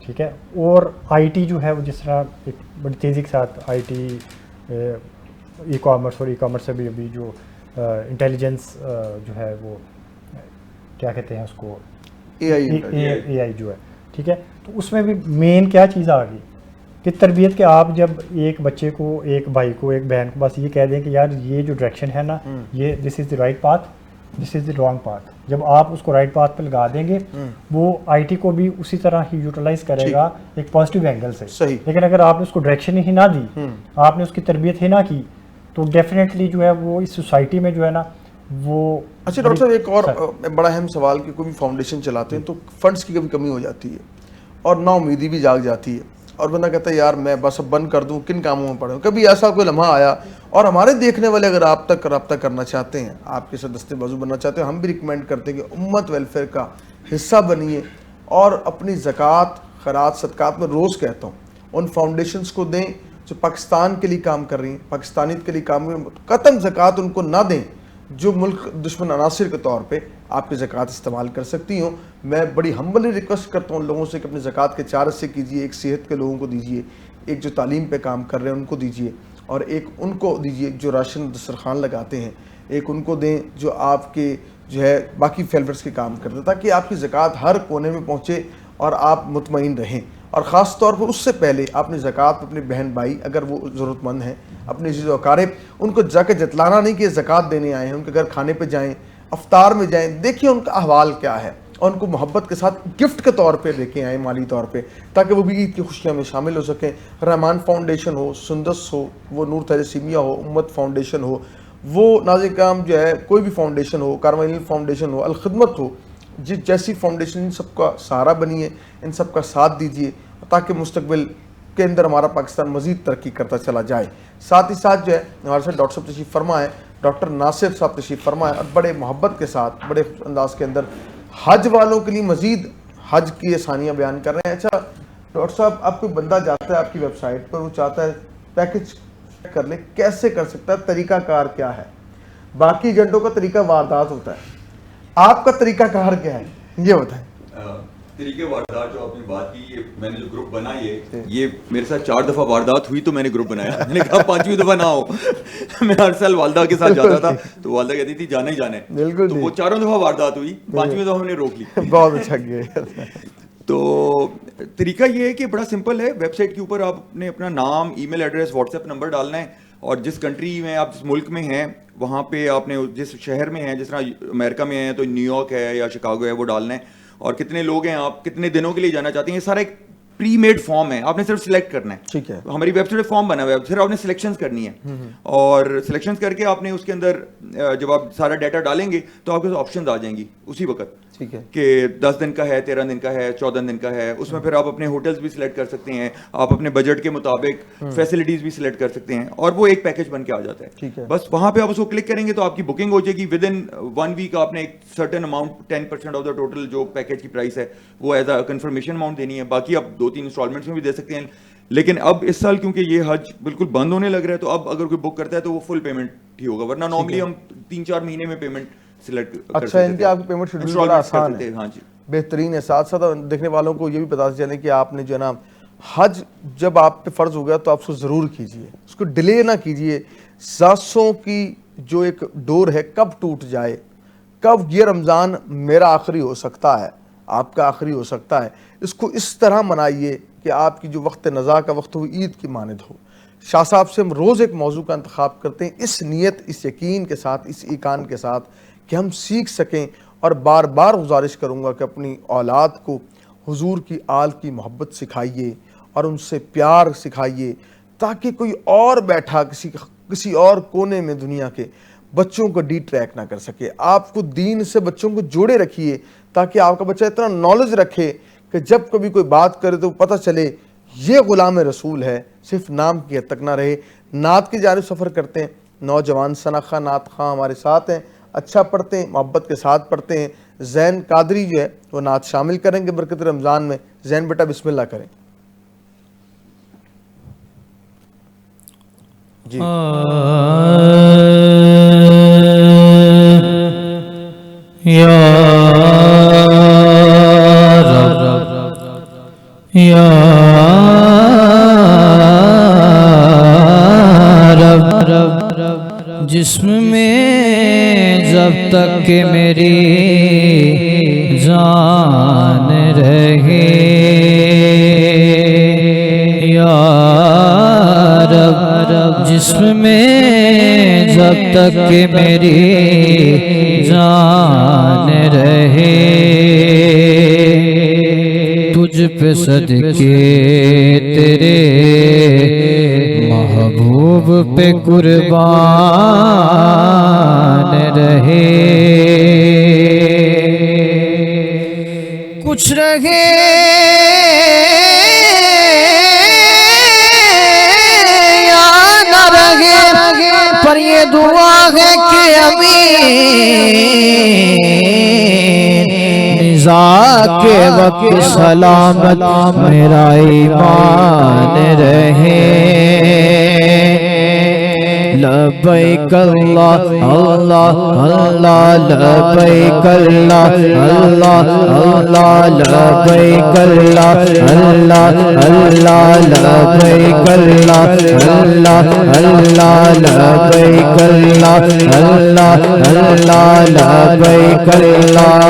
ٹھیک ہے. اور آئی ٹی جو ہے وہ جس طرح ایک بڑی تیزی کے ساتھ آئی ٹی, ای کامرس, اور ای کامرس سے بھی ابھی جو انٹیلیجنس جو ہے وہ کیا کہتے ہیں اس کو, اے آئی جو ہے. ٹھیک ہے. تو اس میں بھی مین کیا چیز آ گئی کہ تربیت کے آپ جب ایک بچے کو, ایک بھائی کو, ایک بہن کو بس یہ کہہ دیں کہ یار یہ جو ڈائریکشن ہے نا, یہ this is the right path, this is the wrong path, جب آپ اس کو رائٹ پاتھ پہ لگا دیں گے وہ آئی ٹی کو بھی اسی طرح ہی یوٹیلائز کرے گا ایک پازیٹیو اینگل سے. لیکن اگر آپ نے اس کو ڈائریکشن ہی نہ دی, آپ نے اس کی تربیت ہی نہ کی, تو ڈیفینیٹلی جو ہے وہ اس سوسائٹی میں جو ہے نا وہ. اچھا ڈاکٹر صاحب ایک اور بڑا اہم سوال کہ کوئی بھی فاؤنڈیشن چلاتے ہیں تو فنڈس کی کبھی کمی ہو جاتی ہے اور نا امیدی بھی جاگ جاتی ہے, اور بندہ کہتا ہے یار میں بس اب بند کر دوں, کن کاموں میں پڑھوں. کبھی ایسا کوئی لمحہ آیا, اور ہمارے دیکھنے والے اگر آپ تک رابطہ کرنا چاہتے ہیں, آپ کے ساتھ دستے بازو بننا چاہتے ہیں, ہم بھی ریکمینڈ کرتے ہیں کہ امت ویلفیئر کا حصہ بنیے اور اپنی زکوٰۃ, خیرات, صدقات میں روز کہتا ہوں ان فاؤنڈیشنز کو دیں جو پاکستان کے لیے کام کر رہی ہیں, پاکستانیت کے لیے کام کر رہی ہیں. قطعاً زکوٰۃ ان کو نہ دیں جو ملک دشمن عناصر کے طور پہ آپ کی زکوٰۃ استعمال کر سکتی ہوں. میں بڑی ہمبلی ریکویسٹ کرتا ہوں لوگوں سے کہ اپنی زکوٰۃ کے 4 حصے کیجیے. ایک صحت کے لوگوں کو دیجیے, ایک جو تعلیم پہ کام کر رہے ہیں ان کو دیجیے, اور ایک ان کو دیجیے جو راشن دسترخوان لگاتے ہیں, ایک ان کو دیں جو آپ کے جو ہے باقی فیلورس کے کام کرتے ہیں, تاکہ آپ کی زکوٰۃ ہر کونے میں پہنچے اور آپ مطمئن رہیں. اور خاص طور پر اس سے پہلے اپنی زکوٰۃ اپنے بہن بھائی اگر وہ ضرورت مند ہیں, اپنے عزیز و اقارب, ان کو جا کے جتلانا نہیں کہ زکوٰۃ دینے آئے ہیں, ان کے گھر کھانے پہ جائیں, افطار میں جائیں, دیکھیں ان کا احوال کیا ہے, اور ان کو محبت کے ساتھ گفٹ کے طور پہ لے کے آئیں مالی طور پہ, تاکہ وہ بھی عید کی خوشیاں میں شامل ہو سکیں. رحمان فاؤنڈیشن ہو, سندس ہو, وہ نور تھیلیسیمیا ہو, امت فاؤنڈیشن ہو, وہ ناظرین کرام جو ہے کوئی بھی فاؤنڈیشن ہو, کارمائل فاؤنڈیشن ہو, الخدمت ہو, جیسی فاؤنڈیشن, ان سب کا سہارا بنیے, ان سب کا ساتھ دیجیے, تاکہ مستقبل کے اندر ہمارا پاکستان مزید ترقی کرتا چلا جائے. ساتھ ہی ساتھ جو ہے ہمارے ساتھ ڈاکٹر صاحب تشریف فرما ہے, ڈاکٹر ناصر صاحب تشریف فرما ہے, اور بڑے محبت کے ساتھ بڑے انداز کے اندر حج والوں کے لیے مزید حج کی آسانیاں بیان کر رہے ہیں. اچھا ڈاکٹر صاحب, آپ کوئی بندہ جاتا ہے آپ کی ویب سائٹ پر, وہ چاہتا ہے پیکج کر لے, کیسے کر سکتا ہے, طریقہ کار کیا ہے؟ باقی ایجنٹوں کا طریقہ واردات ہوتا ہے, آپ کا طریقہ کار کیا ہے یہ بتائیں. طریقے واردات جو آپ نے بات کی, یہ میں نے جو گروپ بنا, یہ میرے ساتھ 4 دفعہ واردات ہوئی تو میں نے گروپ بنایا. میں نے کہا 5ویں دفعہ نہ ہو. میں ہر سال والدہ کے ساتھ جاتا تھا تو والدہ کہتی تھی جانا ہی جانا ہے, بالکل, تو وہ 4 دفعہ واردات ہوئی, 5ویں دفعہ ہم نے روک لی. بہت اچھا کیا. تو طریقہ یہ ہے کہ بڑا سمپل ہے. ویب سائٹ کے اوپر آپ نے اپنا نام, email address, WhatsApp number ڈالنا ہے, اور جس کنٹری میں آپ, جس ملک میں ہیں, وہاں پہ آپ نے جس شہر میں ہیں, جس طرح امریکہ میں ہیں تو نیو یارک ہے یا شکاگو ہے, وہ ڈالنا ہے, اور کتنے لوگ ہیں, آپ کتنے دنوں کے لیے جانا چاہتے ہیں, یہ سارا ایک پری میڈ فارم ہے, آپ نے صرف سلیکٹ کرنا ہے. ٹھیک ہے, ہماری ویب سائٹ فارم بنا ہوا ہے, پھر آپ نے سلیکشنز کرنی ہے, اور سلیکشنز کر کے آپ نے اس کے اندر جب آپ سارا ڈیٹا ڈالیں گے تو آپ کے پاس آپشنز آ جائیں گی اسی وقت. ٹھیک ہے, کہ 10 دن کا ہے, 13 دن کا ہے, 14 دن کا ہے. اس میں پھر آپ اپنے ہوٹلز بھی سلیکٹ کر سکتے ہیں, آپ اپنے بجٹ کے مطابق فیسلٹیز بھی سلیکٹ کر سکتے ہیں, اور وہ ایک پیکج بن کے آ جاتا ہے. ٹھیک ہے, بس وہاں پہ آپ اس کو کلک کریں گے تو آپ کی بکنگ ہو جائے گی. ود ان 1 ویک آپ نے ایک certain amount 10% of the total جو پیکج کی پرائس ہے وہ ایز اے کنفرمیشن اماؤنٹ دینی ہے. باقی آپ 2-3 انسٹالمنٹس میں بھی دے سکتے ہیں. لیکن اب اس سال کیونکہ یہ حج بالکل بند ہونے لگ رہا ہے تو اب اگر کوئی بک کرتا ہے تو وہ فل پیمنٹ ہی ہوگا, ورنہ نارملی ہم 3-4 مہینے میں پیمنٹ سلیکٹ کرتے ہیں. اچھا, ان کے آپ کی پیمنٹ شیڈول بڑا آسان ہے. ہاں جی, بہترین ہے. ساتھ ساتھ دیکھنے والوں کو یہ بھی پتا چلے کہ آپ نے جو ہے نا حج جب آپ پہ فرض ہو گیا تو آپ اس کو ضرور کیجئے, اس کو ڈیلے نہ کیجئے. سانسوں کی جو ایک ڈور ہے کب ٹوٹ جائے, کب یہ رمضان میرا آخری ہو سکتا ہے, آپ کا آخری ہو سکتا ہے, اس کو اس طرح منائیے کہ آپ کی جو وقت نزا کا وقت ہو عید کی مانند ہو. شاہ صاحب سے ہم روز ایک موضوع کا انتخاب کرتے ہیں اس نیت, اس یقین کے ساتھ, اس ایقان کے ساتھ کہ ہم سیکھ سکیں. اور بار بار گزارش کروں گا کہ اپنی اولاد کو حضور کی آل کی محبت سکھائیے اور ان سے پیار سکھائیے, تاکہ کوئی اور بیٹھا کسی اور کونے میں دنیا کے بچوں کو ڈی ٹریک نہ کر سکے. آپ کو دین سے بچوں کو جوڑے رکھیے تاکہ آپ کا بچہ اتنا نالج رکھے کہ جب کبھی کوئی بات کرے تو پتہ چلے یہ غلام رسول ہے, صرف نام کی حد تک نہ رہے. نعت کی جانب سفر کرتے ہیں, نوجوان ثنا خاں نعت خاں ہمارے ساتھ ہیں, اچھا پڑھتے ہیں, محبت کے ساتھ پڑھتے ہیں. زین قادری جو ہے وہ نعت شامل کریں گے برکت رمضان میں. زین بیٹا بسم اللہ کریں. جی جسم میں جب تک کہ میری جان رہے یا رب, جسم میں جب تک کہ میری جان رہے, تجھ پہ صدقے تیرے محبوب پہ قربان رہے. کچھ رہے یا نہ رہے, پر یہ دعا ہے کہ نزاع کے وقت سلامت میرا ایمان رہے. لبیک اللہ اللہ اللہ, لبیک اللہ اللہ اللہ, لبیک اللہ اللہ اللہ, لبیک اللہ اللہ اللہ, لبیک اللہ اللہ اللہ, لبیک اللہ.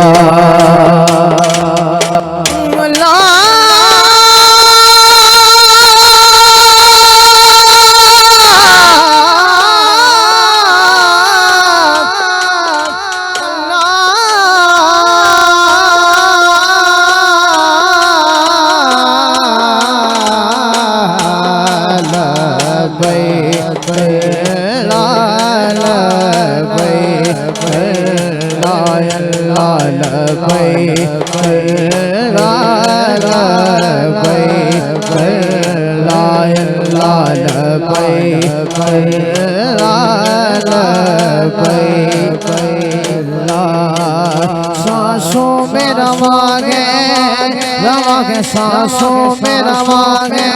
سانسوں میں رواں ہے, سانسوں میں رواں ہے,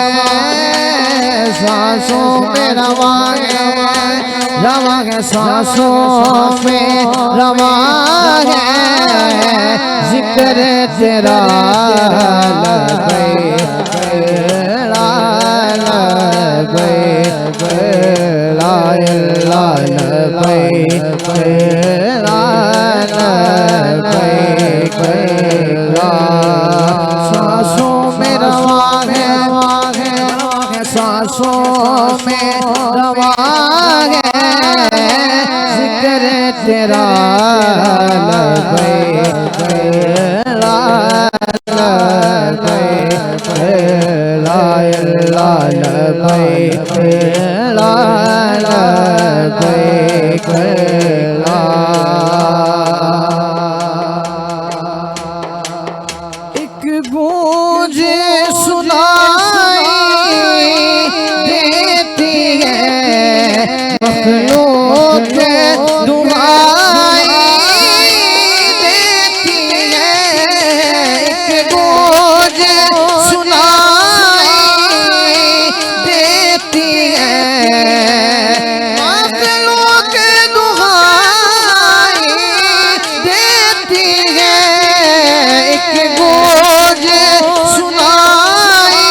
سانسوں میں رواں ہے, سانسوں میں رواں ہے, ذکر تیرا لبیک لا لبیک لا الہ لبیک لا لبیک لا. سانسوں میں رواں ہے, سانسوں میں رواں ہے, ذکر تیرا لبیک لا لبیک لا لا لبیک لا لبیک لا ایک گونج سنائی دیتی ہے مخلوق دعائی دیتی ہے ایک گونج سنائی دیتی ہے مخلوق دعائی دیتی ہے ایک گونج سنائی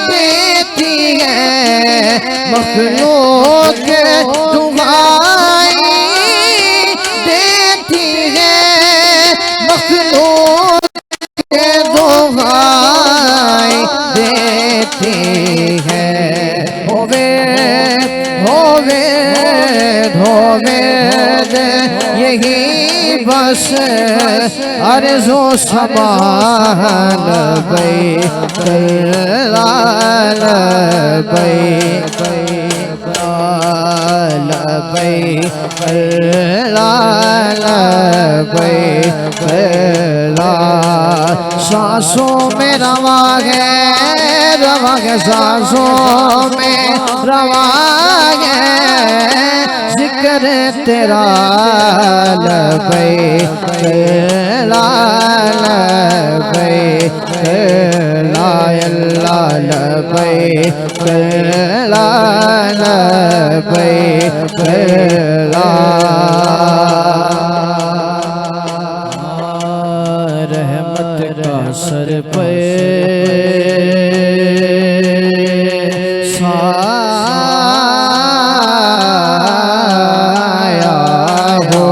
دیتی ہے مخلوق دعائی دیتی ہے مخلوق دعائی دیتی ہے ہووید یہی بس عرض و سماع لبیک لا لبیک لبیک لا لبیک لا سانسوں میں رواں ہے سانسوں میں رواں ہے ذکر تیرا لبیک لا لبیک لا اللہ لبیک لا لبیک لا رحمت کا سر پہ سایہ ہو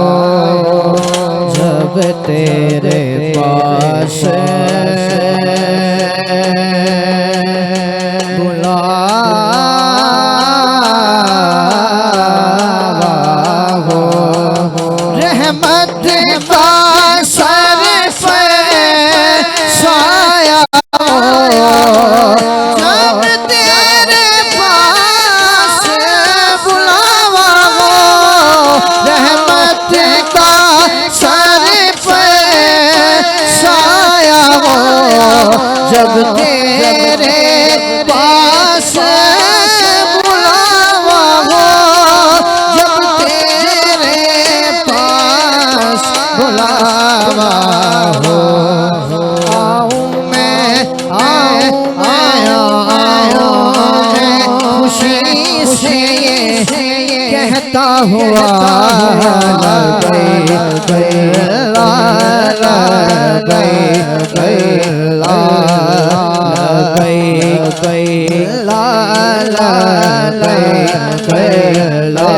جب تیرے پاس بلاوا ہو رحمت کا سر پہ سایہ ہو جب تیرے پاس بلاوا ہو رحمت کا سر پہ سایہ ہو جب تیرے پاس بلاوا ہو جب تیرے پاس بلاوا ہو آؤں میں آیا میں خوشی سے یہ کہتا ہوا لبیک لا لبیک لا لبیک لا لبیک لا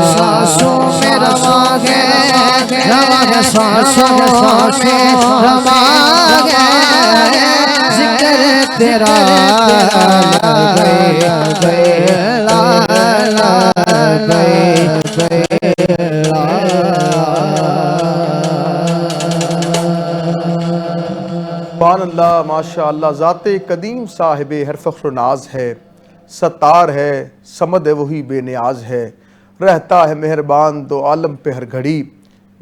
سانسوں میں رواں ہے سانسوں میں رواں ہے ذکر تیرا لبیک لا لبیک سبحان اللہ ماشاء اللہ ذات قدیم صاحب ہر فخر و ناز ہے ستار ہے صمد ہے وہی بے نیاز ہے رہتا ہے مہربان دو عالم پہ ہر گھڑی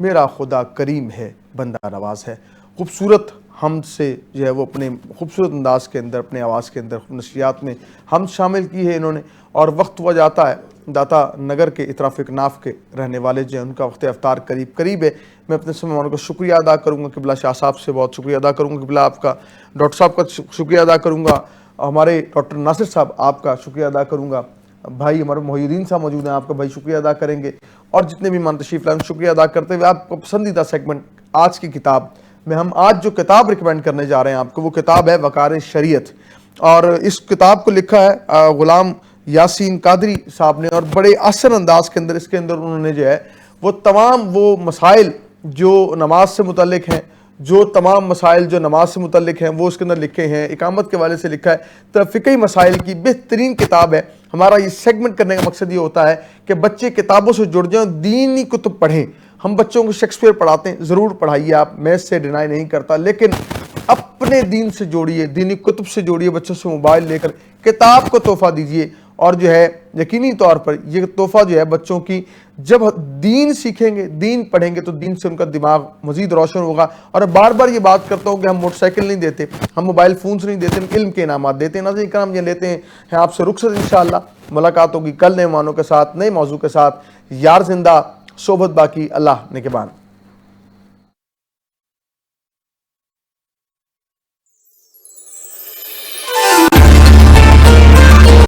میرا خدا کریم ہے بندہ نواز ہے خوبصورت حمد سے جو ہے وہ اپنے خوبصورت انداز کے اندر اپنے آواز کے اندر نشریات میں حمد شامل کی ہے انہوں نے اور وقت ہوا جاتا ہے داتا نگر کے اطراف اکناف کے رہنے والے جو ہیں ان کا وقت افطار قریب ہے میں اپنے سمعانوں کا شکریہ ادا کروں گا قبلہ شاہ صاحب سے بہت شکریہ ادا کروں گا قبلہ آپ کا ڈاکٹر صاحب کا شکریہ ادا کروں گا ہمارے ڈاکٹر ناصر صاحب آپ کا شکریہ ادا کروں گا بھائی ہمارے محی الدین صاحب موجود ہیں آپ کا بھائی شکریہ ادا کریں گے اور جتنے بھی مان تشریف لائیں شکریہ ادا کرتے ہوئے آپ کو پسندیدہ سیگمنٹ آج کی کتاب میں ہم آج جو کتاب ریکمینڈ کرنے جا رہے ہیں آپ کو وہ کتاب ہے وقار شریعت اور اس کتاب کو لکھا ہے غلام یاسین قادری صاحب نے اور بڑے آسان انداز کے اندر اس کے اندر انہوں نے جو ہے وہ تمام وہ مسائل جو نماز سے متعلق ہیں جو تمام مسائل جو نماز سے متعلق ہیں وہ اس کے اندر لکھے ہیں اقامت کے حوالے سے لکھا ہے تو فقہی مسائل کی بہترین کتاب ہے ہمارا یہ سیگمنٹ کرنے کا مقصد یہ ہوتا ہے کہ بچے کتابوں سے جڑ جائیں دینی کتب پڑھیں ہم بچوں کو شیکسپیئر پڑھاتے ہیں ضرور پڑھائیے آپ میں اس سے ڈینائی نہیں کرتا لیکن اپنے دین سے جوڑیے، دینی کتب سے جوڑیے، بچوں سے موبائل لے کر کتاب کو تحفہ دیجیے، اور جو ہے یقینی طور پر یہ تحفہ جو ہے بچوں کی جب دین سیکھیں گے، دین پڑھیں گے تو دین سے ان کا دماغ مزید روشن ہوگا۔ اور بار بار یہ بات کرتا ہوں کہ ہم موٹر سائیکل نہیں دیتے، ہم موبائل فونز نہیں دیتے، ہم علم کے انعامات دیتے ہیں۔ ناظرین کرام، یہ لیتے ہیں آپ سے رخصت، انشاءاللہ ملاقات ہوگی کل نئے معنوں کے ساتھ، نئے موضوع کے ساتھ۔ یار زندہ، صحبت باقی، اللہ نگہبان۔